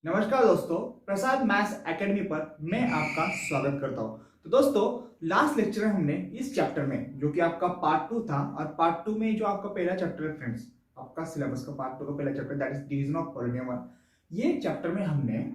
नमस्कार दोस्तों, प्रसाद maths academy पर मैं आपका स्वागत करता हूं। तो दोस्तों, लास्ट लेक्चर में हमने इस चैप्टर में जो कि आपका पार्ट 2 था और पार्ट 2 में जो आपका पहला चैप्टर है फ्रेंड्स, आपका सिलेबस का पार्ट 2 का पहला chapter that is division of polynomial. ये चैप्टर में हमने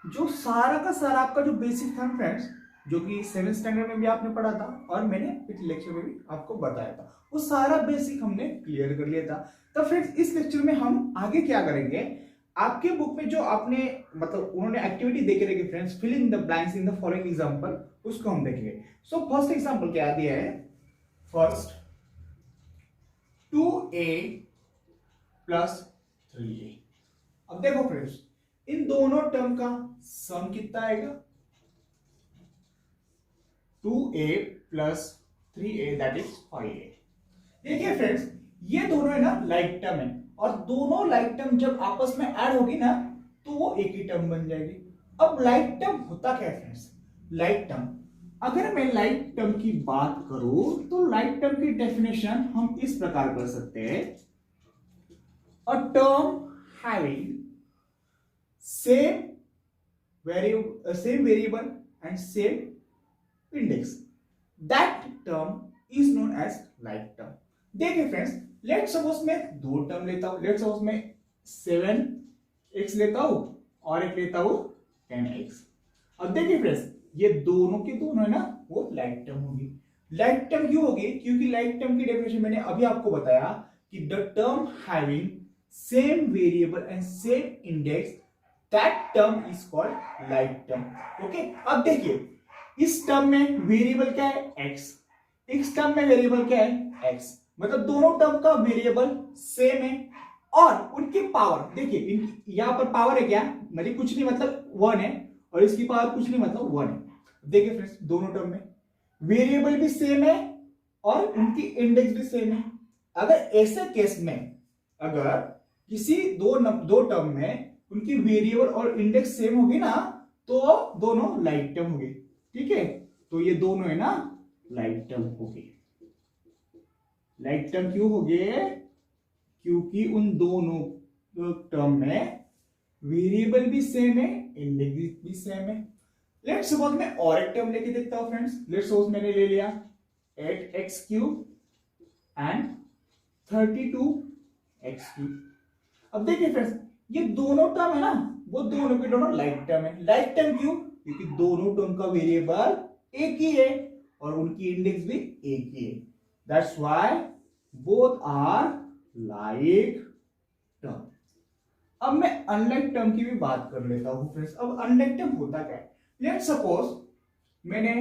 जो सारा का सारा आपका जो बेसिक था फ्रेंड्स, जो कि 7th स्टैंडर्ड में भी आपने पढ़ा था और मैंने पिछले लेक्चर में भी आपको बताया था, वो सारा बेसिक हमने क्लियर कर लिया था। तो फ्रेंड्स, इस लेक्चर में हम आगे क्या करेंगे, आपके बुक में जो आपने मतलब उन्होंने एक्टिविटी दे के रखी friends, fill in the blanks in the following example, उसको हम देखेंगे। सो फर्स्ट एग्जांपल क्या दिया है, फर्स्ट 2a प्लस 3a। अब देखो फ्रेंड्स, इन दोनों टर्म का सम कितना आएगा, 2a plus 3a that is 5a। देखिए फ्रेंड्स, ये दोनों है ना लाइक टर्म है, और दोनों लाइक टर्म जब आपस में ऐड होगी ना तो वो एक ही टर्म बन जाएगी। अब लाइक टर्म होता क्या है फ्रेंड्स, लाइक टर्म, अगर मैं लाइक टर्म की बात करूं तो लाइक टर्म की डेफिनेशन हम इस प्रकार कर सकते हैं, a term having same variable and same index, that term is known as like term. देखिए फ्रेंड्स, लेट सपोज मैं दो टर्म लेता हूं, लेट सपोज मैं 7x लेता हूं और एक लेता हूं 10x। अब देखिए फ्रेंड्स, ये दोनों के दोनों है ना वो लाइक टर्म होगी। लाइक टर्म क्यों होगी, क्योंकि लाइक टर्म की डेफिनेशन मैंने अभी आपको बताया कि the term having same variable and same index, that term is called like term. Okay, अब देखिए इस टर्म में वेरिएबल क्या है x, इस टर्म में वेरिएबल क्या है x, मतलब दोनों टर्म का वेरिएबल सेम है और उनकी पावर देखिए, यहां पर पावर है क्या, मतलब कुछ नहीं, मतलब 1 है, और इसकी पावर कुछ नहीं, मतलब 1 है। देखिए फ्रेंड्स, दोनों टर्म में वेरिएबल भी सेम है और उनकी इंडेक्स भी सेम है। अगर ऐसे केस में अगर किसी दो टर्म में उनकी वेरिएबल और इंडेक्स सेम होगी ना तो दोनों लाइक टर्म होगी। ठीक है, तो ये दोनों है ना लाइक टर्म होगी। लाइक टर्म क्यों हो गए, क्योंकि उन दोनों टर्म में वेरिएबल भी सेम है, इंडेक्स भी सेम है। लेट्स सपोज मैं और एक टर्म लेके देखता हूं फ्रेंड्स, लेट्स सपोज मैंने ले लिया 8x³ एंड 32x³। अब देखिए फ्रेंड्स, ये दोनों टर्म है ना वो दोनों के दोनों लाइक टर्म है। लाइक टर्म क्यों, क्योंकि दोनों टर्म का वेरिएबल एक ही है और उनकी इंडेक्स भी एक ही है, that's why both are like term. अब मैं अनलाइक टर्म की भी बात कर लेता हूं फ्रेंड्स। अब अनलाइक टर्म होता क्या है, लेट्स सपोज मैंने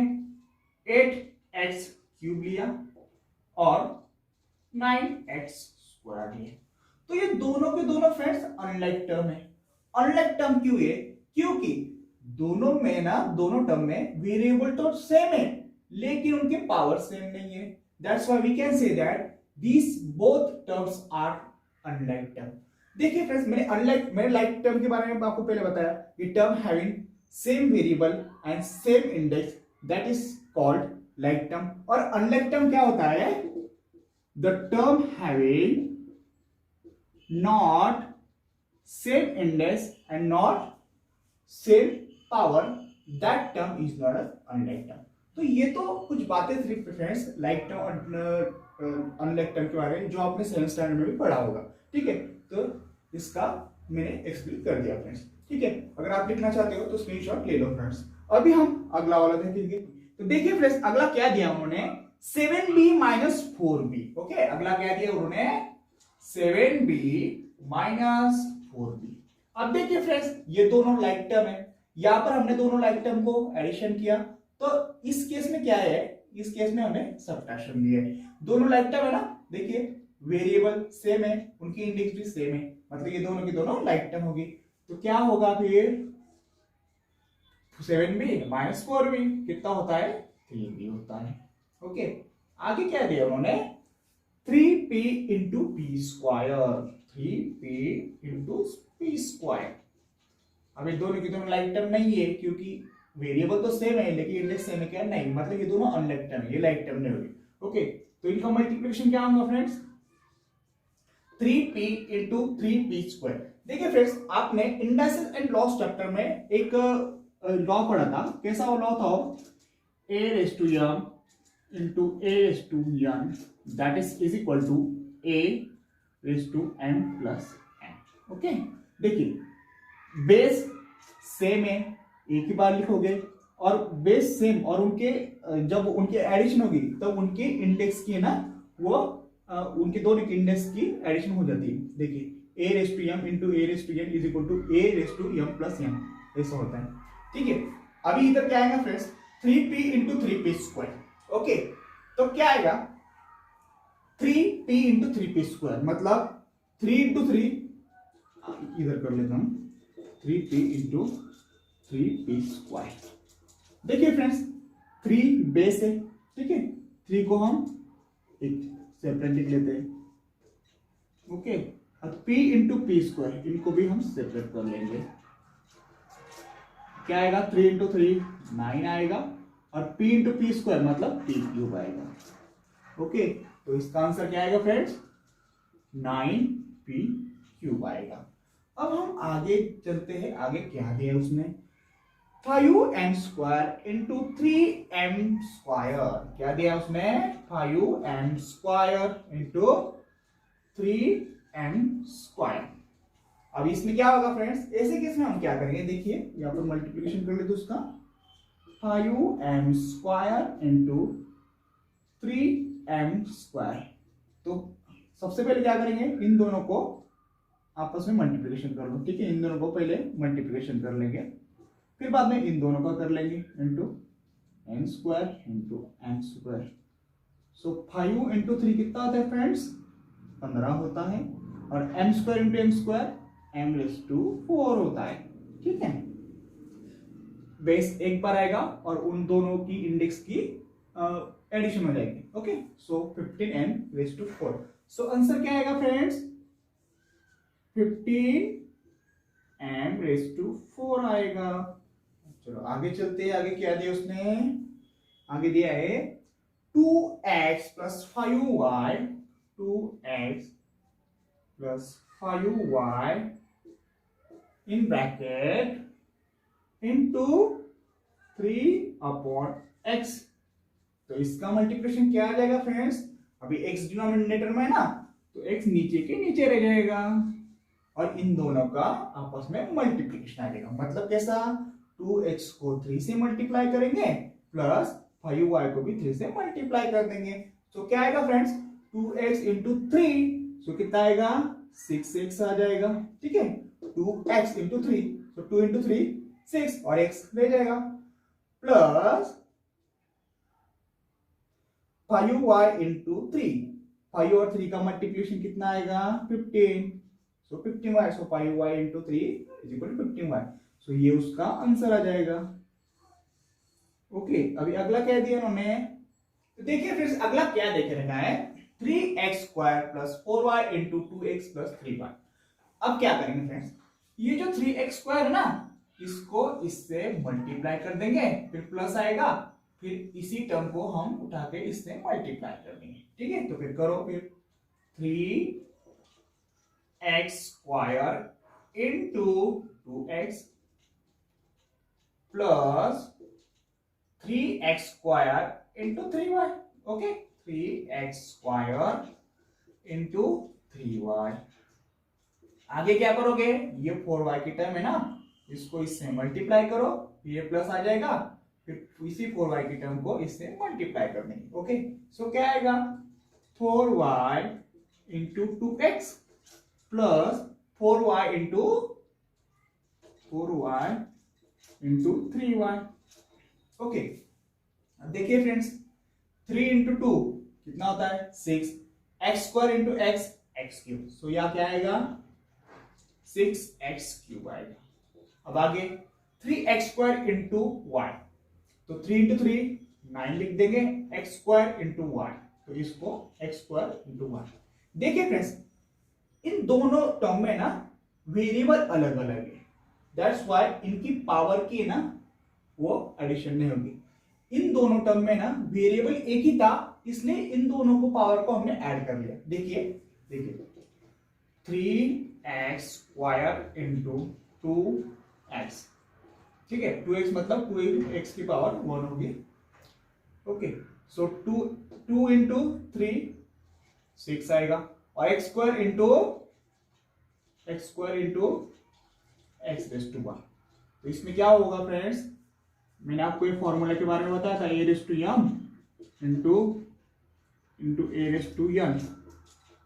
8x³ लिया और 9x² लिया, तो ये दोनों के दोनों फ्रेंड्स अनलाइक टर्म है। अनलाइक टर्म क्यों है, क्योंकि दोनों में ना दोनों टर्म में वेरिएबल तो सेम है लेकिन उनके पावर सेम नहीं है, that's why we can say that these both terms are unlike term. देखिए फ्रेंड्स, मैंने लाइक टर्म के बारे में आपको पहले बताया कि term having same variable and same index, that is called like term. और अनलाइक टर्म क्या होता है, the term having not same index and not same power, that term is not unlike term. तो ये तो कुछ बातें थी फ्रेंड्स लाइक टर्म और अनलाइक टर्म के बारे में जो आपने 7th स्टैंडर्ड में भी पढ़ा होगा। ठीक है, तो इसका मैंने एक्सप्लेन कर दिया फ्रेंड्स। ठीक है, अगर आप लिखना चाहते हो तो स्क्रीनशॉट ले लो फ्रेंड्स। अभी हम अगला वाला देखेंगे। तो देखिए फ्रेंड्स, अगला क्या दिया उन्होंने, 7b माइनस 4b। ओके, अगला क्या दिया उन्होंने, 7b माइनस 4b। अब देखिए फ्रेंड्स, ये दोनों लाइक टर्म है, यहां पर हमने दोनों लाइक टर्म को एडिशन किया, तो इस केस में क्या है, इस केस में हमने सब्ट्रैक्शन दिया है। दोनों लाइक टर्म है ना, देखिए वेरिएबल सेम है, उनकी इंडेक्स भी सेम है, मतलब ये दोनों की दोनों लाइक टर्म होगी। तो क्या होगा फिर, 7b माइनस 4b कितना होता है, 3b होता है। ओके, आगे क्या दिया उन्होंने, 3p into p square, 3p into p square. अब ये दोनों की दोनों लाइक टर्म नहीं है क्योंकि वेरिएबल तो सेम है लेकिन इंडेक्स सेम है क्या, नहीं, मतलब ये दोनों अनलाइक टर्म है, ये लाइक टर्म नहीं होगी। ओके, तो इनका मल्टीप्लिकेशन क्या होगा फ्रेंड्स, 3p इंटू 3p²। देखिए फ्रेंड्स, आपने इंडाइसेस एंड लॉस चैप्टर में एक लॉ पढ़ा था। कैसा वो लॉ था? a raised to m into a raised to n that is equal to a raised to m plus n। Okay, देखिए बेस सेम है, एक ही बार लिखोगे, और बेस सेम और उनके जब उनकी एडिशन होगी तब उनके इंडेक्स की ना वो उनके दोनों के इंडेक्स की एडिशन हो जाती है। देखिए a raise to m into a raise to n is equal to a raise to m plus n, ऐसा होता है। ठीक है, अभी इधर क्या आएगा friends? 3p into 3p²। Okay, तो क्या आएगा? 3p इंटू 3p², मतलब 3 इंटू 3, इधर कर लेता हूं, 3p इंटू 3p²। देखिए फ्रेंड्स, 3 बेस है, ठीक है, 3 को हम एक सेपरेट लिख लेते हैं। ओके, और p इंटू p², इनको भी हम सेपरेट कर लेंगे। क्या आएगा? 3 इंटू 3 9 आएगा, और p इंटू p² मतलब p³ आएगा। ओके, तो इसका आंसर क्या आएगा फ्रेंड्स? 9p³ आएगा। अब हम आगे चलते हैं, आगे क्या दिया उसने? 5m² into 3m²। क्या दिया उसने? 5m² into 3m²। अब इसमें क्या होगा फ्रेंड्स? ऐसे केस में हम क्या करेंगे? देखिए यहाँ पर मल्टीप्लिकेशन कर लेते उसका, 5m² इंटू 3m²। तो सबसे पहले क्या करेंगे? इन दोनों को आपस में मल्टीप्लिकेशन कर लो। ठीक है, इन दोनों को पहले मल्टीप्लिकेशन कर लेंगे, फिर बाद में इन दोनों का कर लेंगे इंटू m² इंटू m²। सो 5 इंटू 3 कितना होता है फ्रेंड्स? 15 होता है, और m² इंटू m² m⁴ होता है। ठीक है, बेस एक बार आएगा और उन दोनों की इंडेक्स की एडिशन हो जाएगी। ओके, सो 15m⁴। सो आंसर क्या आएगा फ्रेंड्स? 15m⁴ आएगा। चलो आगे चलते हैं, आगे क्या दिया उसने? आगे दिया है 2x plus 5y, 2x plus 5y in bracket into 3/x। तो इसका मल्टीप्लिकेशन क्या आ जाएगा फ्रेंड्स? अभी x डिनोमिनेटर में है ना, तो x नीचे के नीचे रह जाएगा, और इन दोनों का आपस में मल्टीप्लिकेशन आ जाएगा। मतलब कैसा? 2x को 3 से मल्टीप्लाई करेंगे, प्लस 5y को भी 3 से मल्टीप्लाई कर देंगे। तो क्या आएगा फ्रेंड्स? 2x इंटू 3, सो कितना आएगा? 6x आ जाएगा। ठीक है, 2x इंटू 3, तो 2 इंटू 3 6, और x रह जाएगा, प्लस 5y इंटू 3, 5 और 3 का मल्टीप्लिकेशन कितना आएगा? 15, so 15y, so 5y into 3 is equal to 15y। So ये उसका आंसर आ जाएगा। ओके, अभी अगला क्या दिया उन्होंने? तो देखिए फ्रेंड्स, अगला क्या देखे रखा है? 3x² plus 4y into 2x plus 3y। अब क्या करेंगे फ्रेंड्स? ये जो 3x² है ना, इसको इससे मल्टीप्लाई कर देंगे, फिर प्लस आएगा, फिर इसी टर्म को हम उठा के इससे मल्टीप्लाई कर देंगे। ठीक है, तो फिर करो, फिर 3x² into 2x plus 3x² into 3y। Okay, 3x² into 3y। आगे क्या करोगे? ये 4y की टर्म है ना, इसको इससे मल्टीप्लाई करो, ये प्लस आ जाएगा, फिर इसी 4y की टर्म को इससे मल्टीप्लाई कर देंगे। ओके, सो क्या आएगा? 4y into 2x plus 4y into 3y। Okay, देखिए फ्रेंड्स, 3 इंटू 2 कितना होता है? 6, x² इंटू x, x³। सो यहाँ क्या आएगा? 6x³ आएगा। अब आगे 3x² इंटू y, तो 3 इंटू 3 9 लिख देंगे, x² इंटू y, तो इसको x² इंटू y। देखिए फ्रेंड्स, इन दोनों टर्म में ना वेरिएबल अलग अलग है, दैट्स व्हाई इनकी पावर की ना वो एडिशन नहीं होगी। इन दोनों टर्म में ना वेरिएबल एक ही था, इसलिए इन दोनों को पावर को हमने ऐड कर लिया। देखिए देखिए 3x² इंटू 2x, ठीक है। 2x मतलब 2x की पावर 1 होगी, ओके। सो 2 इंटू 3 6 आएगा, और x² इंटू x⁻1। तो इसमें क्या होगा फ्रेंड्स, मैंने आपको ये फॉर्मूला के बारे में बताया था, a⁻m into a⁻n,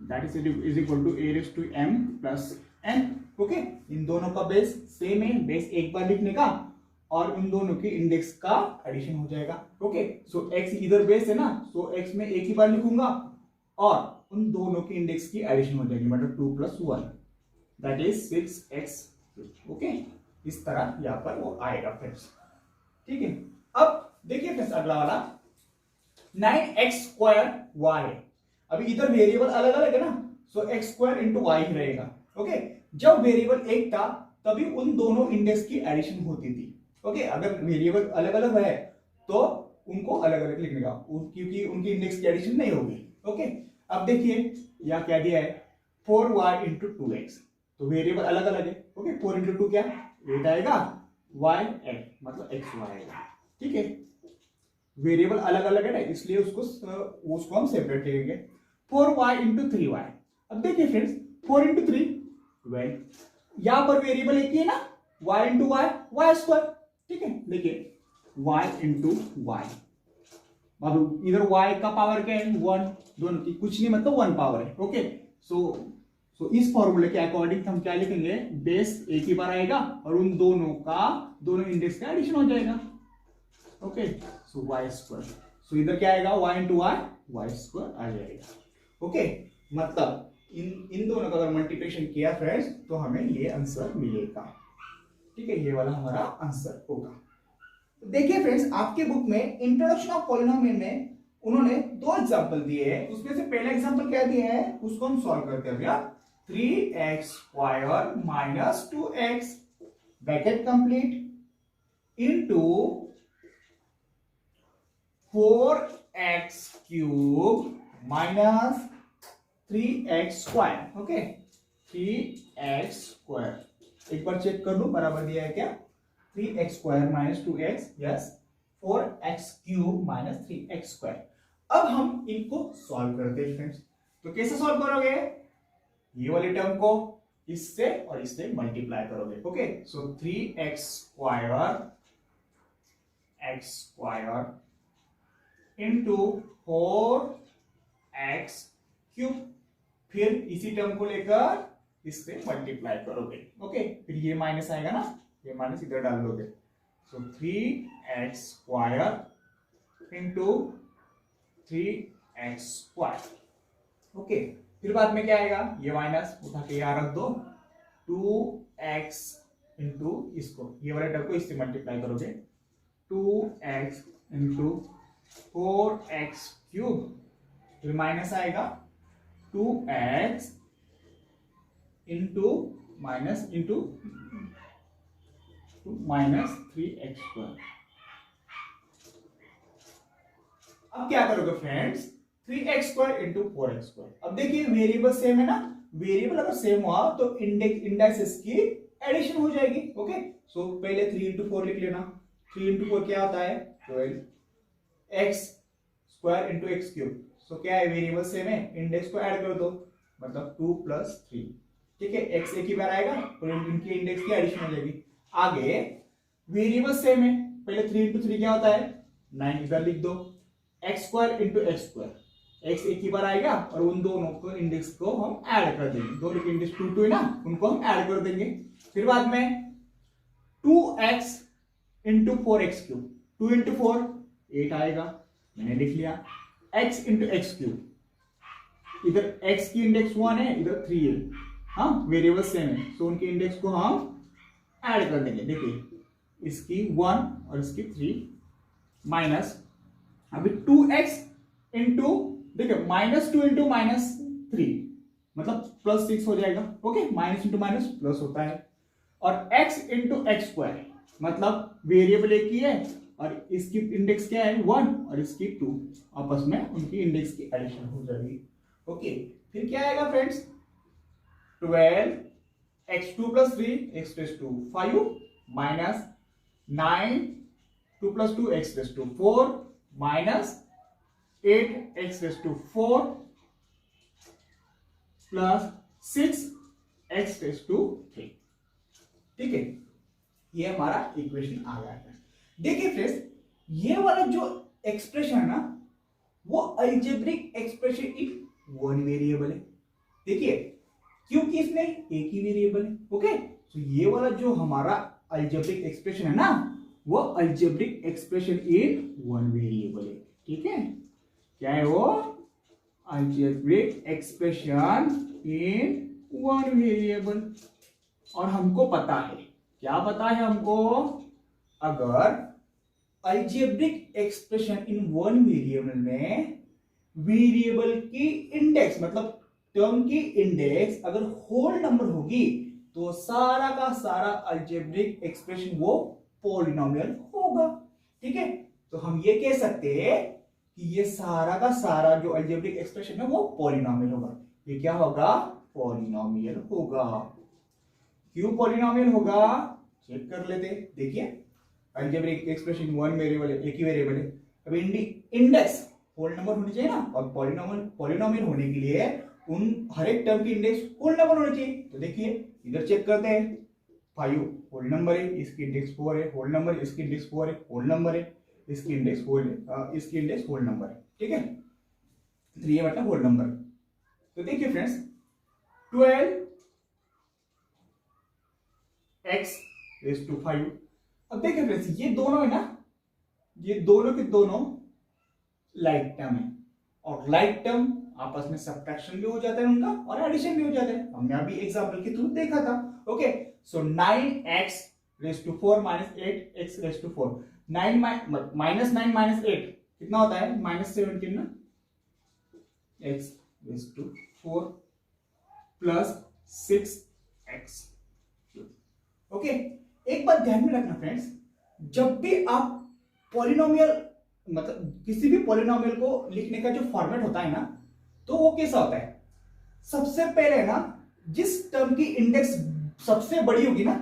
that is equal to a⁻m plus n, okay. इन दोनों का बेस सेम है, बेस एक बार लिखने का और उन दोनों के इंडेक्स का एडिशन हो जाएगा, ओके। सो x इधर बेस है ना, सो x में एक ही बार लिखूंगा और उन दोनों के इंडेक्स की एडिशन हो जाएगी, मतलब 2 + 1 दैट इज 6x, ओके। इस तरह यहाँ पर वो आएगा फ्रेंड्स, ठीक है। अब देखिए फ्रेंड्स अगला वाला 9x² है। अभी इधर वेरिएबल अलग अलग है ना, सो x² इंटू y ही रहेगा, ओके। जब वेरिएबल एक था तभी उन दोनों इंडेक्स की एडिशन होती थी, ओके। अगर वेरिएबल अलग अलग है तो उनको अलग अलग लिखने का, क्योंकि उनकी इंडेक्स की एडिशन नहीं होगी, ओके। अब देखिए यहाँ क्या दिया है, 4y इंटू 2x, तो वेरिएबल अलग अलग है, ओके। 4 इंटू 2 क्या 8 आएगा, y 8 मतलब xy आएगा, ठीक है। वेरिएबल अलग अलग है ना, इसलिए उसको हम सेपरेट लेंगे। 4y इंटू 3y, अब देखिए फ्रेंड्स 4 इंटू 3 12, यहां पर वेरिएबल एक ही है ना, y इंटू y² ठीक है। देखिए y इंटू y, अब इधर y का पावर क्या है 1, दोनों की कुछ नहीं मतलब 1 पावर है, ओके। सो इस फॉर्मूले के अकॉर्डिंग हम क्या लिखेंगे, बेस एक ही बार आएगा और उन दोनों इंडेक्स का एडिशन हो जाएगा, ओके। सो y², सो इधर क्या आएगा y इंटू y² आ जाएगा, ओके। मतलब इन दोनों का अगर मल्टीप्लिकेशन किया फ्रेंड्स तो हमें ये आंसर मिलेगा, ठीक है। ये वाला हमारा आंसर होगा। तो देखिए फ्रेंड्स आपके बुक में इंट्रोडक्शन ऑफ पॉलिनोमियल में उन्होंने 2 एग्जांपल दिए हैं, उसमें से पहला एग्जांपल क्या दिया है उसको हम सॉल्व करते हैं भैया। 3x² minus 2x bracket complete into 4x³ minus 3x², okay. 3x², एक बार चेक कर लो बराबर दिया है क्या, 3x² minus 2x, yes. 4x³ minus 3x²। अब हम इनको सॉल्व करते हैं फ्रेंड्स। तो कैसे सॉल्व करोगे, ये वाले टर्म को इससे और इससे मल्टीप्लाई करोगे, ओके। सो 3x² इंटू 4x³, फिर इसी टर्म को लेकर इससे मल्टीप्लाई करोगे, ओके। फिर ये माइनस आएगा ना, ये माइनस इधर डाल दोगे। सो 3x² इंटू 3x², ओके। फिर बाद में क्या आएगा, ये माइनस उठा के यहाँ रख दो, 2x इंटू इसको, ये वाले टर्म को इससे मल्टीप्लाई करोगे, 2x इंटू 4x³, फिर माइनस आएगा 2x into minus into minus 3x²। अब क्या करोगे फ्रेंड्स, 3x² इंटू 4x²। अब देखिए वेरिएबल सेम है ना, वेरिएबल अगर सेम हुआ तो इंडेक्सेस की एडिशन हो जाएगी, ओके। सो पहले 3 इंटू 4 लिख लेना, 3 इंटू 4 क्या होता है 12, x² इंटू x³, सो क्या है वेरिएबल सेम है, इंडेक्स को ऐड कर दो मतलब 2 + 3, ठीक है। x एक ही बार आएगा तो इनकी इंडेक्स की एडिशन हो जाएगी। आगे वेरिएबल सेम है, पहले 3 इंटू 3 क्या होता है 9, इधर लिख दो, x² इंटू x², x एक ही बार आएगा और उन दोनों को इंडेक्स को हम ऐड कर देंगे, दोनों के इंडेक्स 2 है ना, उनको हम ऐड कर देंगे। फिर बाद में 2x इंटू 4x³, 2 इंटू 4 8 आएगा, मैंने लिख लिया। x इंटू x³, इधर x की इंडेक्स 1 है, इधर 3 है, हाँ वेरिएबल सेम है, तो उनके इंडेक्स को हम ऐड कर देंगे। देखिए इसकी 1 और इसकी 3 माइनस, अभी 2x इंटू, देखिए -2 इंटू -3 मतलब +6 हो जाएगा, okay. Minus into minus plus होता है। और x इंटू x² मतलब वेरिएबल एक ही है और इसकी इंडेक्स क्या है 1 और इसकी 2, आपस में उनकी इंडेक्स की एडिशन हो जाएगी, ओके। फिर क्या आएगा friends, 12 x2 plus 3 x raised to 5 minus 9 2 plus 2 x raised to 4 minus 8 x raised to 4 plus 6 x raised to 3। ठीक है, ये हमारा इक्वेशन आ गया है। देखिए फ्रेंड्स, ये वाला जो एक्सप्रेशन है ना, वो algebraic expression in one variable है। देखिए, क्योंकि इसमें एक ही वेरिएबल है। ओके, तो ये वाला जो हमारा अलजेब्रिक एक्सप्रेशन है ना, वो algebraic expression in one variable है। ठीक है, क्या है वो? Algebraic expression in one variable. और हमको पता है, क्या पता है हमको? अगर algebraic expression in one variable में वेरिएबल की इंडेक्स, मतलब टर्म की इंडेक्स अगर होल नंबर होगी, तो सारा का सारा अलजेब्रिक एक्सप्रेशन वो पॉलिनोमियल होगा। ठीक है, तो हम ये कह सकते हैं कि ये सारा का सारा जो अलजेब्रिक एक्सप्रेशन है वो पॉलिनोमियल होगा। ये क्या होगा? पॉलिनोमियल होगा। क्यों पॉलिनोमियल होगा? चेक कर लेते। देखिए, अलजेब्रिक एक्सप्रेशन वन वेरिएबल है, एक ही वेरिएबल है। अब इंडेक्स होल नंबर होनी चाहिए ना, और पॉलिनोमियल होने के लिए उन हर एक टर्म की इंडेक्स होल नंबर होनी चाहिए। तो देखिए, इधर चेक करते हैं, 5 होल नंबर है, इसकी इंडेक्स 4 है, होल नंबर, इसकी इंडेक्स 4 है, होल नंबर है, इसकी इंडेक्स होल नंबर है। ठीक है, तो ये मतलब होल नंबर। तो देखिए फ्रेंड्स, 12 x रेज़ टू 5। अब देखिए फ्रेंड्स, ये दोनों है ना, ये दोनों के दोनों लाइक टर्म है, और लाइक टर्म आपस में सब्ट्रैक्शन भी हो जाता है उनका, और एडिशन भी हो जाता है। हमने अभी एग्जांपल के थ्रू देखा था। Okay, so 9x raise to 4 minus 8x raise to 4। Minus 9 minus 8 कितना होता है? -17 ना। x raise to 4 plus 6x। Okay, एक बात ध्यान में रखना फ्रेंड्स, जब भी आप पॉलिनोमियल, मतलब किसी भी पॉलिनोमियल को लिखने का जो फॉर्मेट होता है ना, तो वो कैसा होता है? सबसे पहले ना, जिस टर्म की इंडेक्स सबसे बड़ी होगी ना,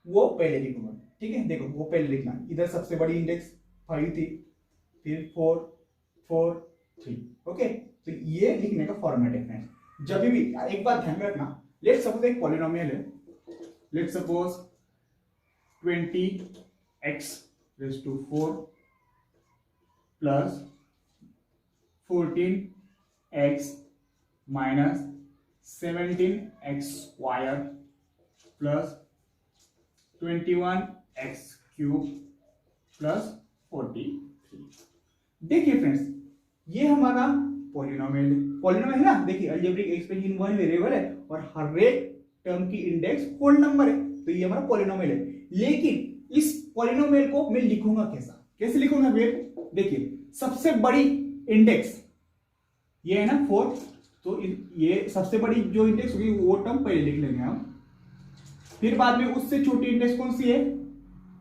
वो पहले लिखूंगा। ठीक है, देखो, वो पहले लिखना। इधर सबसे बड़ी इंडेक्स 5 थी, फिर 4 4 3। ओके, तो ये लिखने का फॉर्मेट है फ्रेंड्स। जब भी एक बात ध्यान में रखना, लेट्स सपोज एक पॉलिनोमियल है, let's suppose 20x raise to 4 plus 14x minus 17x square plus 21x cube plus 43। देखिए फ्रेंड्स, ये हमारा पॉलिनोमियल है ना। देखिए, algebraic expression in one variable है, और हर एक टर्म की इंडेक्स होल नंबर है, तो ये हमारा पॉलिनोमियल है। लेकिन इस पॉलिनोमियल को मैं लिखूंगा कैसे लिखूंगा? देखिए, सबसे बड़ी इंडेक्स ये है ना 4, तो ये सबसे बड़ी जो इंडेक्स होगी वो टर्म पहले लिख लेंगे हम। फिर बाद में उससे छोटी इंडेक्स कौन सी है?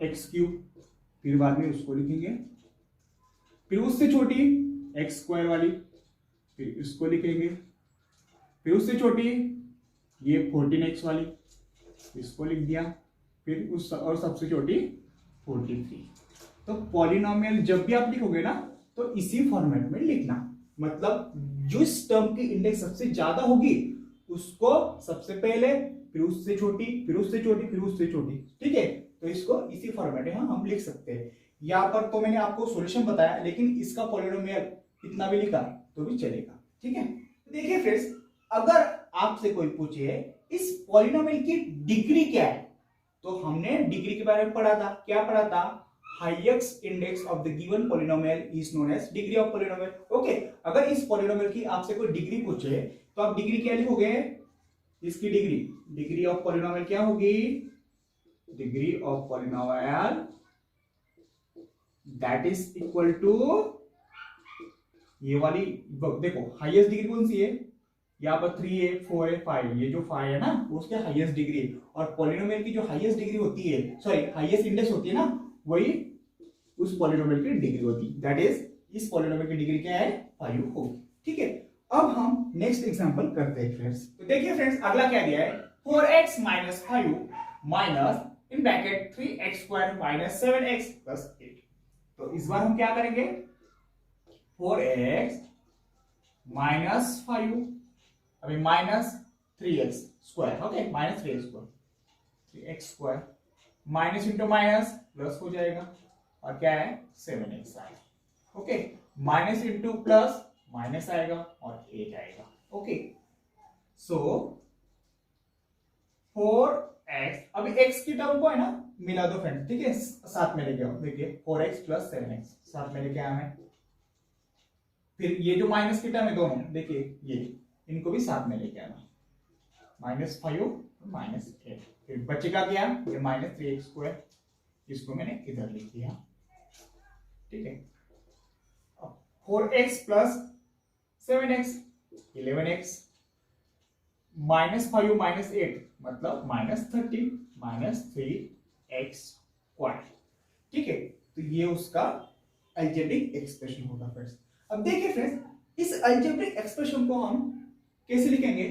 एक्स क्यूब, फिर बाद में उसको लिखेंगे। फिर उससे छोटी एक्स स्क्वायर वाली, फिर इसको लिखेंगे। फिर उससे छोटी ये 14x वाली, इसको लिख दिया। फिर उस और सबसे छोटी 43। तो पॉलिनोमियल जब भी आप लिखोगे ना, तो इसी फॉर्मेट में लिखना। मतलब जिस टर्म की इंडेक्स सबसे ज्यादा होगी उसको सबसे पहले, फिर उससे छोटी, फिर उससे छोटी, फिर उससे छोटी। ठीक है, तो इसको इसी फॉर्मेट में हम लिख सकते हैं। यहाँ पर तो मैंने आपको सॉल्यूशन बताया, लेकिन इसका पॉलिनोमियल इतना भी लिखा तो भी चलेगा। ठीक है, देखिए फ्रेंड्स, अगर आपसे कोई पूछे इस पॉलिनोमियल की डिग्री क्या है, तो हमने डिग्री के बारे में पढ़ा था। क्या पढ़ा था? Highest index of the given polynomial is known as degree of polynomial. Okay, अगर इस पॉलिनोमियल की आपसे कोई डिग्री पूछे, तो आप डिग्री क्या लिखोगे? इसकी डिग्री ऑफ पॉलिनोमियल क्या होगी? Degree of polynomial that is equal to, ये वाली देखो, हाईएस्ट डिग्री कौन सी है? यहाँ पर 3 है, 4 है, 5। ये जो 5 है ना, वो उसके हाईएस्ट डिग्री है। और पॉलिनोमियल की जो हाईएस्ट डिग्री होती है, सॉरी हाईएस्ट इंडेक्स होती है ना, वही उस पॉलिनोमियल की डिग्री होती है। दैट इज, इस पॉलिनोमियल की डिग्री क्या है? 5 होगी। ठीक है, अब हम नेक्स्ट एग्जांपल करते हैं फ्रेंड्स। तो देखिए फ्रेंड्स, अगला क्या दिया है, 4x minus 5 minus in bracket 3x square minus 7x plus 8। तो इस बार हम क्या करेंगे, 4x माइनस 5 अभी minus 3x square, okay minus 3x square, 3x square minus into minus plus हो जाएगा और क्या है 7x आएगा, okay minus into plus minus आएगा और 8 आएगा, ओके सो 4x, अभी x की टर्म को है ना मिला दो फ्रेंड, ठीक है साथ में लेके आओ, देखिए 4x प्लस 7x साथ में लेके आया मैं, फिर ये जो माइनस की टर्म है दोनों देखिए ये इनको भी साथ में लेके आना, माइनस 5 माइनस 8, फिर बचेगा क्या, ये माइनस 3x स्क्वायर, इसको मैंने इधर लिख दिया, ठीक है 4x plus 7x 11x minus 5 minus 8 मतलब माइनस 13 माइनस 3x स्क्वायर, ठीक है। तो ये उसका अलजेब्रिक एक्सप्रेशन होगा फ्रेंड्स। अब देखिए फ्रेंड्स, इस अलजेब्रिक एक्सप्रेशन को हम कैसे लिखेंगे,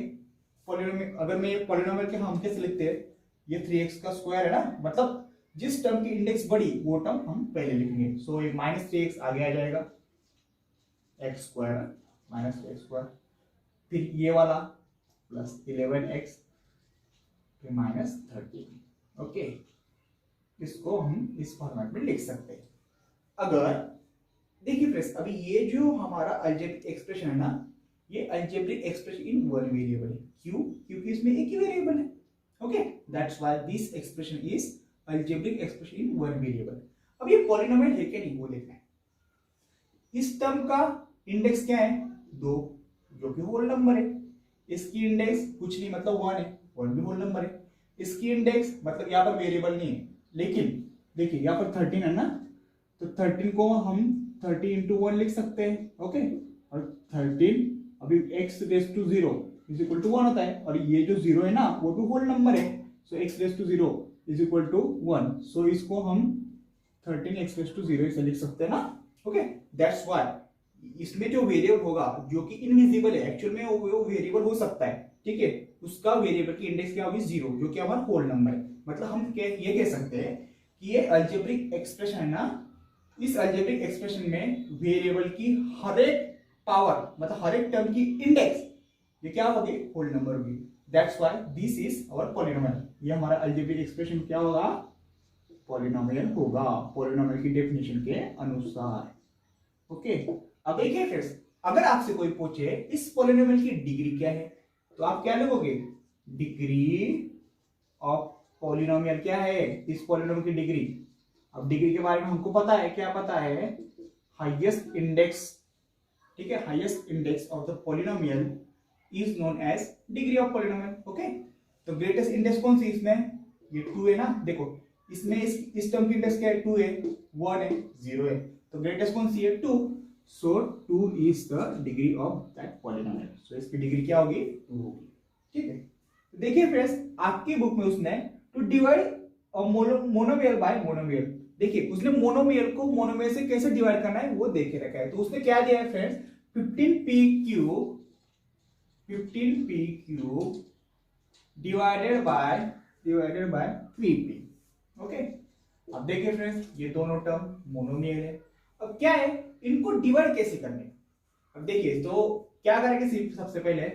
पॉलिनोमियल, अगर मैं ये पॉलिनोमियल के हम कैसे लिखते हैं, ये 3x का स्क्वायर है ना, मतलब जिस टर्म की इंडेक्स बड़ी वो टर्म हम पहले लिखेंगे, सो ये माइनस 3x आगे आ जाएगा, x square minus 3x square, फिर ये वाला प्लस 11x फिर माइनस 13, ओके इसको हम इस फॉर्मेट में लिख सकते हैं। अगर देखिए फ्रेंड्स, अभी ये जो हमारा अलजेब्रिक एक्सप्रेशन है ना, ये algebraic expression in one variable है, क्यों, क्योंकि इसमें एक ही वेरिएबल है, okay that's why this expression is algebraic expression in one variable. अब ये पॉलिनोमियल है क्या नहीं वो देखना है। इस टर्म का इंडेक्स क्या है 2, जो कि होल नंबर है, इसकी इंडेक्स कुछ नहीं मतलब 1 है, 1 भी होल नंबर है, इसकी इंडेक्स मतलब यहाँ पर वेरिएबल नहीं है, लेकिन देखिए यहाँ पर 13 है ना, तो 13 को हम 30 इंटू 1 लिख सकते हैं, ओके और 13 अभी x raise to 0 is equal to 1 होता है, और ये जो 0 है ना वो भी होल नंबर है, so x raise to 0 is equal to 1, so इसको हम 13 x रेस टू 0 ऐसे लिख सकते हैं ना, ओके दैट्स व्हाई इसमें जो वेरिएबल होगा जो कि इनविजिबल है, एक्चुअल में वो वेरिएबल हो सकता है, ठीक है उसका वेरिएबल की इंडेक्स क्या होगी 0, जो कि हमारा होल नंबर है, मतलब हम ये कह सकते हैं कि ये अलजेब्रिक एक्सप्रेशन है ना, इस अलजेब्रिक एक्सप्रेशन में वेरिएबल की हर एक पावर मतलब हर एक टर्म की इंडेक्स ये क्या होगी होल नंबर होगी, that's why this is our polynomial. ये हमारा अलजेब्रिक एक्सप्रेशन क्या होगा, पॉलिनोमियल होगा, पॉलिनोमियल की डेफिनेशन के अनुसार, ओके। अब देखिए फ्रेंड्स, अगर आपसे कोई पूछे इस पॉलिनोमियल की डिग्री क्या है, तो आप क्या लिखोगे, डिग्री ऑफ पॉलिनोमियल क्या है, इस पॉलिनोमियल की डिग्री। अब डिग्री के बारे में हमको पता है, क्या पता है, हाईएस्ट इंडेक्स, ठीक है highest index of the polynomial is known as degree of polynomial, okay. तो ग्रेटेस्ट इंडेक्स कौन सी इसमें, ये 2 है ना, देखो इसमें इस टर्म की इंडेक्स क्या है 2 है, 1 है, 0 है, तो ग्रेटेस्ट कौन सी है 2, so 2 is the degree of that polynomial, so इसकी डिग्री क्या होगी 2 होगी, ठीक है। देखिए फ्रेंड्स, आपकी बुक में उसने to divide monomial by monomial, देखिए उसने मोनोमियल को मोनोमियल से कैसे डिवाइड करना है वो देख के रखा है, तो उसने क्या दिया है friends 15p cube divided by 3p, okay. अब देखिए फ्रेंड्स, ये दोनों टर्म मोनोमियल है, अब क्या है इनको डिवाइड कैसे करने, अब देखिए तो क्या करेंगे, सबसे पहले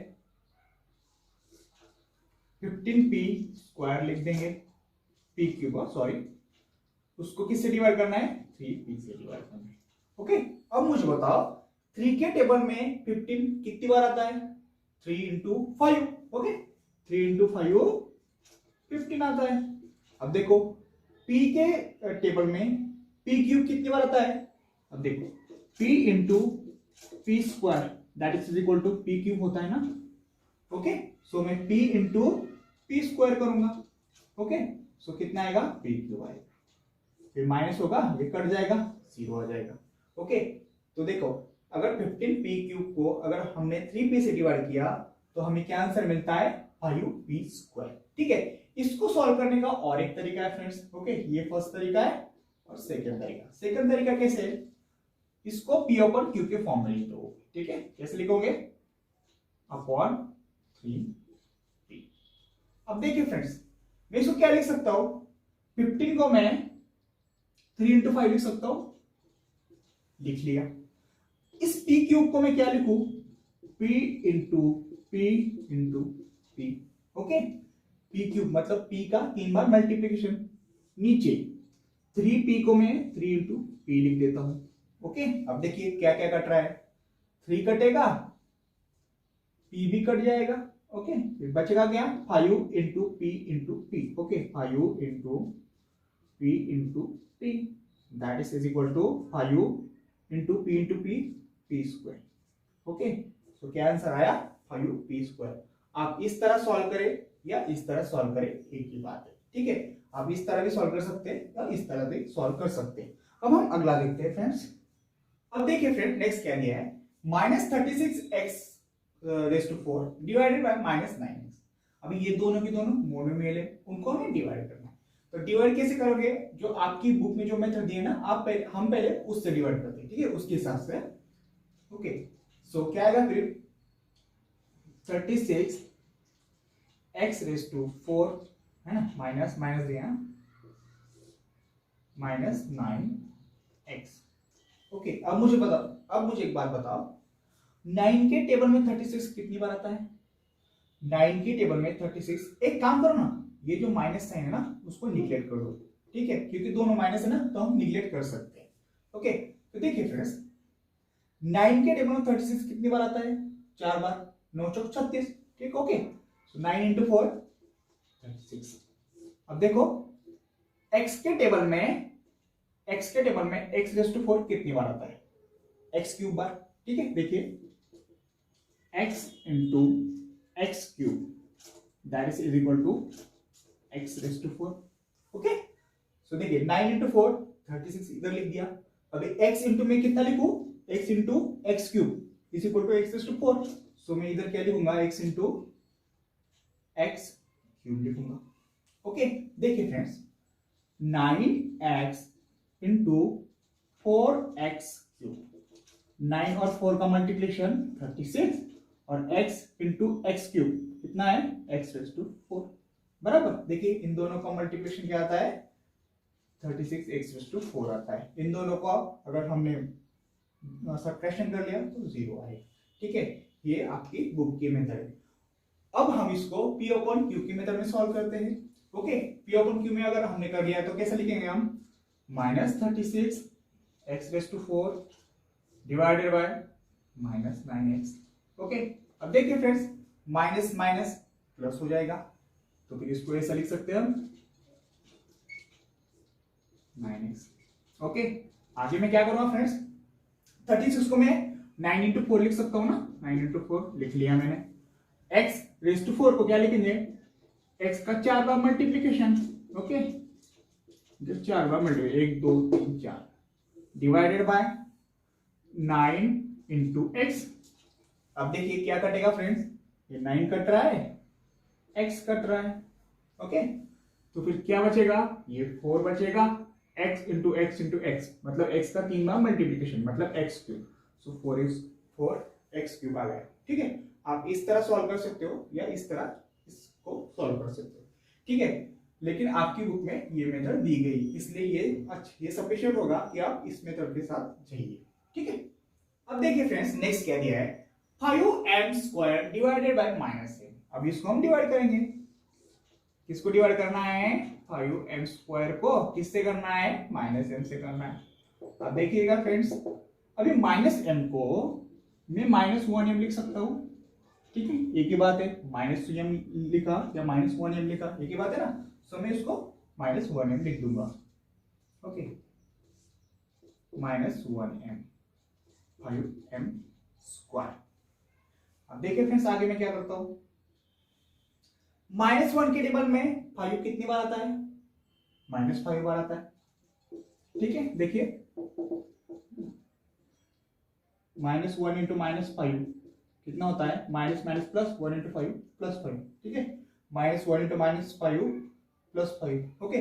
15p स्क्वायर लिख देंगे, p क्यूब सॉरी, उसको किससे डिवाइड करना है 3p से डिवाइड करना है, ओके। अब मुझे बताओ 3 के टेबल में 15 कितनी बार आता है, 3 इंटू 5, ओके 3 इंटू 5 15 आता है। अब देखो p के टेबल में p क्यूब कितनी बार आता है, अब देखो p into p square that is equal to p cube होता है ना, ओके सो मैं p इंटू पी स्क्वायर करूंगा, ओके सो कितना आएगा p क्यूब आएगा, फिर माइनस होगा ये कट जाएगा 0 आ जाएगा, ओके। तो देखो अगर 15p क्यूब को अगर हमने 3p से डिवाइड किया तो हमें क्या आंसर मिलता है 5p स्क्वायर, ठीक है। इसको सॉल्व करने का और एक तरीका है फ्रेंड्स, ओके ये फर्स्ट तरीका है, और सेकंड तरीका कैसे, इसको p ओपन q के फॉर्म में लिख दो, ठीक है कैसे लिखोगे, अपॉन 3p। अब देखिए फ्रेंड्स, मैं इसको क्या लिख सकता हूं, 15 को मैं 3 इंटू 5 लिख सकता हूं, लिख लिया। इस p क्यूब को मैं क्या लिखूं, p into p into p। Okay, p cube मतलब p का 3 बार मल्टीप्लीकेशन। नीचे 3p को मैं 3 इंटू p लिख देता हूं। ओके, अब देखिए क्या क्या कट रहा है, 3 कटेगा, p भी कट जाएगा। ओके, फिर बचेगा क्या, 5 into p into p। Okay, 5 into p into p, that is equal to 5 into p into p, p square. Okay, तो क्या आंसर आया, 5p स्क्वायर। आप इस तरह सॉल्व करें या इस तरह सॉल्व करें, एक ही बात है। ठीक है, आप इस तरह भी सॉल्व कर सकते हैं या इस तरह भी सॉल्व कर सकते हैं। अब हम अगला देखते हैं फ्रेंड्स। अब देखिए फ्रेंड, नेक्स्ट क्या दिया है, -36x raise to 4 divided by -9x। अभी ये दोनों की दोनों मोनोमियल है, उनको हमें डिवाइड करना है। तो डिवाइड कैसे करोगे, जो आपकी बुक में जो मेथड दिए ना, हम पहले उससे डिवाइड करते हैं। ठीक है, उसके हिसाब से। ओके, सो क्या आएगा फिर, 36 x रेज टू 4 है ना, माइनस माइनस दिया -9x। ओके, अब मुझे बताओ, अब मुझे एक बात बताओ, 9 के टेबल में 36 कितनी बार आता है, 9 के टेबल में 36। एक काम करो ना, ये जो माइनस साइन है ना, उसको निगलेक्ट कर दो। ठीक है, क्योंकि दोनों माइनस है ना, तो हम निगलेक्ट कर सकते हैं। ओके, तो देखिए फ्रेंड्स, 9 के टेबल में 36 कितनी बार आता है, 4 बार, 9 चौक 36। ठीक, ओके, सो 9 इंटू 4 36। अब देखो x के टेबल में x रेज टू 4 कितनी बार आता है, x क्यूब बार। ठीक है, देखिए x into x cube that is equal to x raise to 4। Okay, so देखिए 9 इंटू 4 36 इधर लिख दिया। अभी x इंटू में कितना लिखूं, x into x cube is equal to x raise to 4। So मैं इधर क्या लिखूंगा, x इंटू एक्स क्यूब लिखूंगा। ओके, देखिए friends, 9x into 4x cube, 9 और 4 का मल्टीप्लिकेशन 36 और x इंटू एक्स क्यूब कितना है, x रेज टू 4 बराबर। देखिए इन दोनों का मल्टीप्लिकेशन क्या आता है, 36 x रेज टू 4 आता है। इन दोनों को अगर हमने सबट्रैक्शन कर लिया तो 0 आएगा। ठीक है, ये आपकी बुक की मेथड है। अब हम इसको p अपॉन q की मेथड में सॉल्व करते हैं। ओके, p अपॉन q में अगर हमने कर लिया तो कैसे लिखेंगे हम, -36 x raise to 4 divided by -9x। Okay, अब देखिए फ्रेंड्स, माइनस माइनस प्लस हो जाएगा, तो फिर इसको ऐसा लिख सकते हैं हम 9x। ओके, आगे मैं क्या करूंगा फ्रेंड्स, 36 को मैं 9 इंटू 4 लिख सकता हूं ना, 9 इंटू 4 लिख लिया मैंने। x रेज टू 4 को क्या लिखेंगे, x का 4 बार मल्टीप्लीकेशन। ओके, 4 बार multiplication, 1 2 3 4 divided by 9 into x. अब देखिए क्या कटेगा फ्रेंड्स, ये 9 कट रहा है, x कट रहा है। ओके, तो फिर क्या बचेगा, ये 4 बचेगा, x into x into x मतलब x का 3 बार मल्टीप्लीकेशन मतलब x क्यूब। सो 4x क्यूब आ गया। ठीक है, आप इस तरह सॉल्व कर सकते हो या इस तरह इसको सॉल्व कर सकते हो। ठीक है, लेकिन आपकी बुक में ये मेथड दी गई, इसलिए ये सफिशिएंट होगा कि आप इस मेथड के साथ जाइए। ठीक है, अब देखिए फ्रेंड्स, नेक्स्ट क्या दिया है, 5m square divided by -m। अब इसको हम डिवाइड करेंगे, किसको डिवाइड करना है, 5m स्क्वायर को किससे करना है, -m से करना है। अब देखिएगा फ्रेंड्स, अभी -m को मैं -1m लिख सकता हूं। ठीक है, एक ही बात है, -2m लिखा या -1m लिखा, एक ही बात है ना। सो मैं इसको -1m लिख दूंगा। Okay, -1m 5m square. अब देखिए फ्रेंड्स, आगे मैं क्या करता हूं, -1 के टेबल में 5 कितनी बार आता है, -5 बार आता है। ठीक है, देखिए -1 इंटू -5 कितना होता है, minus minus plus 1 into 5 plus 5। ठीक है, -1 इंटू -5 प्लस 5। ओके,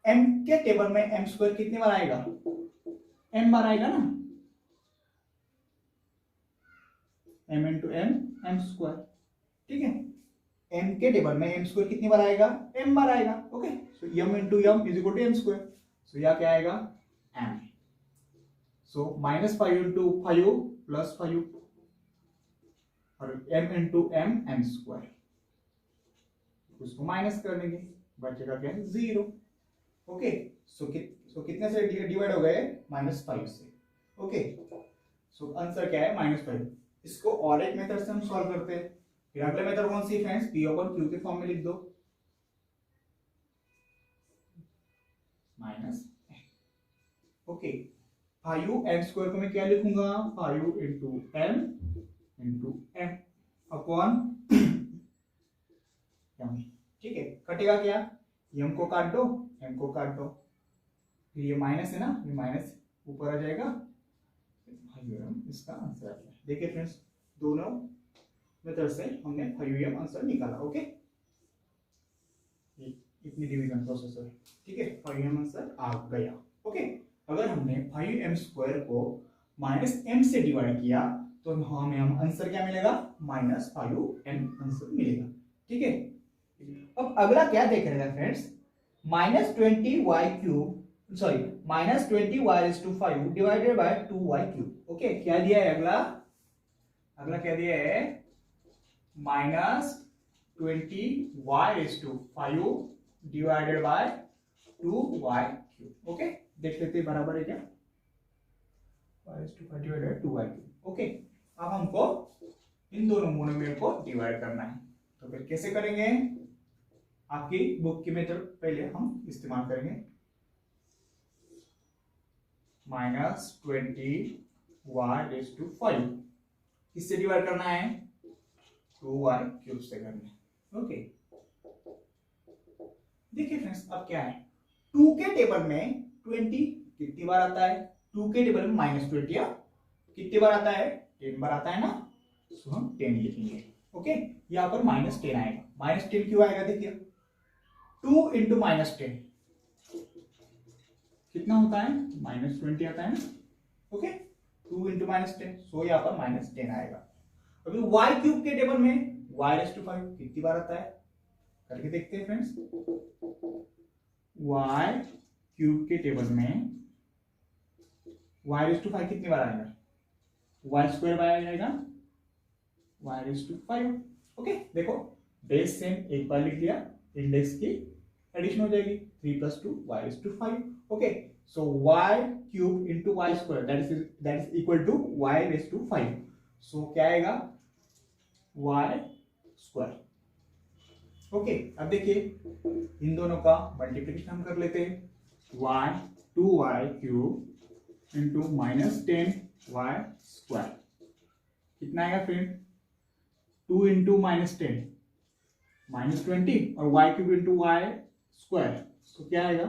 m के टेबल में m स्क्वायर कितनी बार आएगा, m बार आएगा ना। m into m m square, ठीक है। m के टेबल में m स्क्वायर कितनी बार आएगा, m बार आएगा, okay. So m into m is equal to m square, so यह क्या आएगा m, सो -5 इंटू 5 प्लस 5 और m इंटू m स्क्वायर, उसको माइनस कर देंगे, बचेगा क्या, 0, ओके। सो कितने से डिवाइड हो गए, -5 से, ओके। सो आंसर क्या है, -5। इसको और एक मेथड से हम सॉल्व करते हैं। फिर अगले मेथड कौन सी फ्रेंड्स, p अपॉन q के फॉर्म में लिख दो, माइनस, ओके। 5m स्क्वायर को मैं क्या लिखूंगा, 5 इंटू m अपॉन m, ठीक है। कटेगा क्या, m को काट दो, m को काट दो, फिर ये माइनस है ना, ये माइनस ऊपर आ जाएगा, इसका आंसर आ गया। देखिए फ्रेंड्स, दोनों मेथड से हमने 5m आंसर निकाला, ओके। इतनी डिवीजन प्रोसेस है, ठीक है, 5m आंसर आ गया, ओके। अगर हमने 5m स्क्वायर को -m से डिवाइड किया तो हमें आंसर क्या मिलेगा, -5m आंसर मिलेगा, ठीक है। अब अगला क्या देख रहे हैं friends, -20y5 divided by 2y3, okay. क्या दिया है अगला क्या दिया है, -20y5 divided by 2y3, okay. देख लेते हैं बराबर है क्या, y5 divided by 2y3, okay. अब हमको इन दोनों मोनोमियल को डिवाइड करना है, तो फिर कैसे करेंगे, आपकी बुक की मेथड पहले हम इस्तेमाल करेंगे। -20y5 किससे डिवाइड करना है, 2y3 से करना है, ओके। देखिए फ्रेंड्स, अब क्या है, 2 के टेबल में 20 कितनी बार आता है, 2 के टेबल में -20 या कितनी बार आता है, 10 बार आता है ना, सो हम 10 लिखेंगे, ओके। यहाँ पर -10 आएगा, -10 क्यों आएगा, देखिए 2 इंटू -10 कितना होता है, -20 आता है ना, ओके। 2 इंटू -10, सो यहाँ पर -10 आएगा। अभी y3 के टेबल में y5 कितनी बार आता है, करके देखते हैं फ्रेंड्स। y3 के टेबल में y5 कितनी बार आएगा, y² बार आ जाएगा y5, ओके। देखो बेस सेम एक बार लिख लिया, इंडेक्स की एडिशन हो जाएगी, 3 + 2 y5, ओके। So y3 into y² that is equal to y5, so क्या आएगा, y², ओके। अब देखिए इन दोनों का मल्टीप्लिकेशन हम कर लेते हैं, 2y3 इंटू -10y² कितना आएगा फ्रेंड, 2 इंटू -10 -20 और y3 इंटू y², तो क्या आएगा,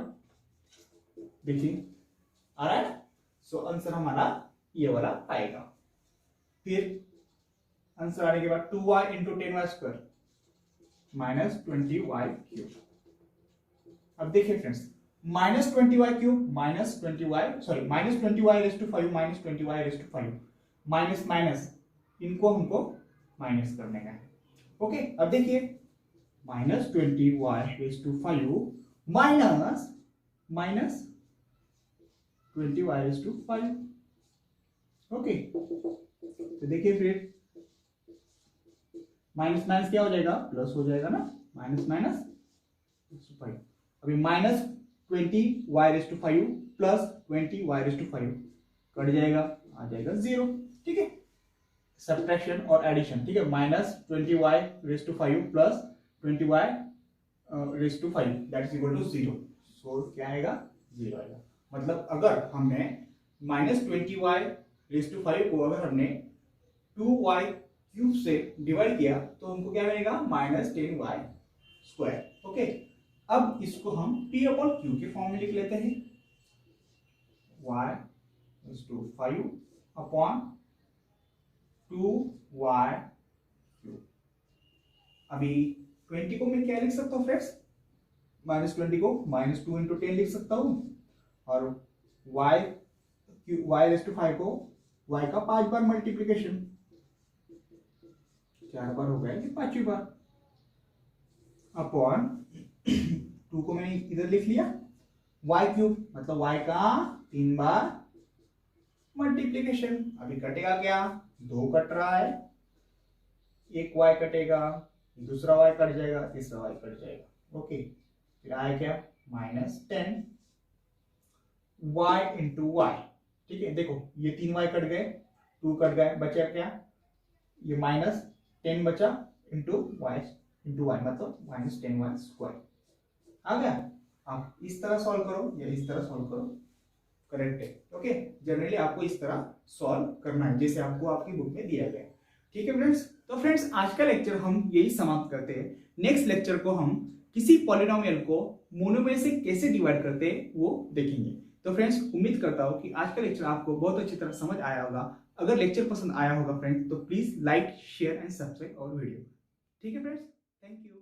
देखिए आ रहा है ना, सो आंसर हमारा ये वाला आएगा। फिर आंसर आने के बाद 2y इंटू 10y² -20y3। अब देखिए फ्रेंड्स, -20y3 माइनस माइनस इनको हमको माइनस करने का है, ओके। अब देखिए -20y5 माइनस -20y5, ओके। तो देखिए फिर माइनस माइनस क्या हो जाएगा, प्लस हो जाएगा ना, -5। अभी -20y5 प्लस 20y5 कट जाएगा, आ जाएगा 0, ठीक है। सब्ट्रैक्शन और एडिशन, ठीक है, -20y5 plus 20y5 that is equal to 0, so क्या आएगा, 0 आएगा। मतलब अगर हमने -20y5 को अगर हमने 2y³ से डिवाइड किया तो हमको क्या मिलेगा, -10y², ओके। अब इसको हम p अपॉन q के फॉर्म में लिख लेते हैं, y5 अपॉन 2y³। अभी 20 को मैं क्या लिख सकता हूँ फ्रेंड्स, -20 को -2 इंटू 10 लिख सकता हूँ, और y5 को y का 5 बार मल्टीप्लीकेशन, 4 बार हो गया, ये 5वीं बार, अपॉन 2 को मैंने इधर लिख लिया, y³ मतलब y का 3 बार मल्टीप्लीकेशन। अभी कटेगा क्या, 2 कट रहा है, एक y कटेगा, दूसरा y कट जाएगा, तीसरा y कट जाएगा। ओके, फिर आया क्या, -10 y इंटू वाई। ठीक है, देखो ये 3 y कट गए, 2 कट गए, बचा क्या, ये -10 बचा इंटू वाई मतलब -10y²। आ गया। आप इस तरह सॉल्व करो या इस तरह सॉल्व करो, करेक्ट है। ओके, जनरली आपको इस तरह सॉल्व करना है जैसे आपको आपकी बुक में दिया गया है। ठीक है फ्रेंड्स, तो फ्रेंड्स आज का लेक्चर हम यही समाप्त करते हैं। नेक्स्ट लेक्चर को हम किसी पॉलिनोमियल को मोनोमियल से कैसे डिवाइड करते हैं वो देखेंगे। तो फ्रेंड्स उम्मीद करता हूं कि आज का लेक्चर आपको बहुत अच्छी तरह समझ आया होगा। अगर लेक्चर पसंद आया होगा फ्रेंड्स तो please like share and subscribe our video. ठीक है फ्रेंड्स, थैंक यू।